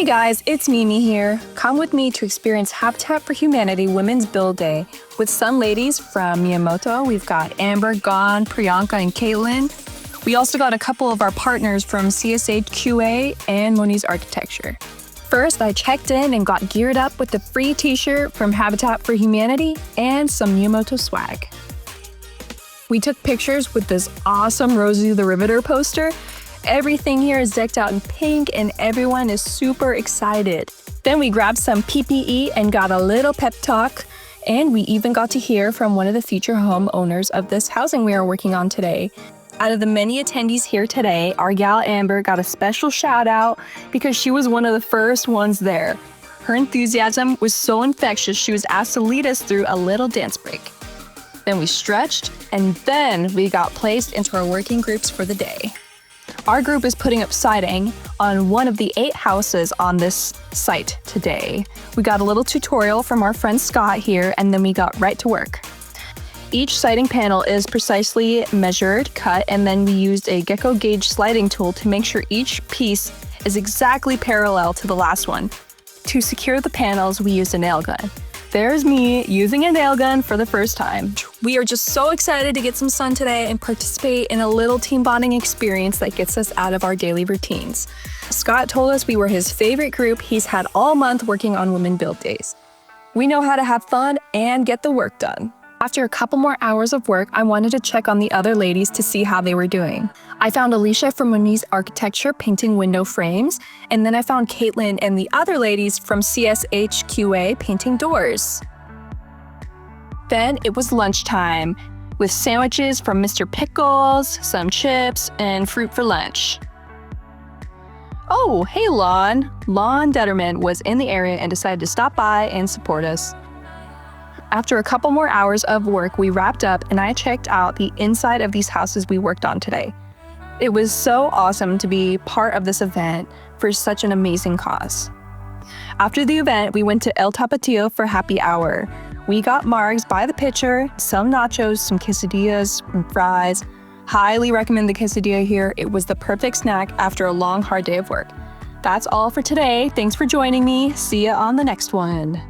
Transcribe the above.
Hey guys, it's Mimi here. Come with me to experience Habitat for Humanity Women's Build Day with some ladies from Miyamoto. We've got Amber, Gon, Priyanka, and Caitlin. We also got a couple of our partners from CSHQA and Moniz Architecture. First, I checked in and got geared up with the free t-shirt from Habitat for Humanity and some Miyamoto swag. We took pictures with this awesome Rosie the Riveter poster. Everything here is decked out in pink and everyone is super excited. Then we grabbed some PPE and got a little pep talk. And we even got to hear from one of the future homeowners of this housing we are working on today. Out of the many attendees here today, our gal Amber got a special shout out because she was one of the first ones there. Her enthusiasm was so infectious, she was asked to lead us through a little dance break. Then we stretched, and then we got placed into our working groups for the day. Our group is putting up siding on one of the 8 houses on this site today. We got a little tutorial from our friend Scott here, and then we got right to work. Each siding panel is precisely measured, cut, and then we used a gecko gauge sliding tool to make sure each piece is exactly parallel to the last one. To secure the panels, we used a nail gun. There's me using a nail gun for the first time. We are just so excited to get some sun today and participate in a little team bonding experience that gets us out of our daily routines. Scott told us we were his favorite group he's had all month working on Women Build Days. We know how to have fun and get the work done. After a couple more hours of work, I wanted to check on the other ladies to see how they were doing. I found Alicia from Moniz Architecture painting window frames, and then I found Caitlin and the other ladies from CSHQA painting doors. Then it was lunchtime, with sandwiches from Mr. Pickles, some chips, and fruit for lunch. Oh, hey Lon! Lon Detterman was in the area and decided to stop by and support us. After a couple more hours of work, we wrapped up and I checked out the inside of these houses we worked on today. It was so awesome to be part of this event for such an amazing cause. After the event, we went to El Tapatio for happy hour. We got margs by the pitcher, some nachos, some quesadillas, and fries. Highly recommend the quesadilla here. It was the perfect snack after a long, hard day of work. That's all for today. Thanks for joining me. See ya on the next one.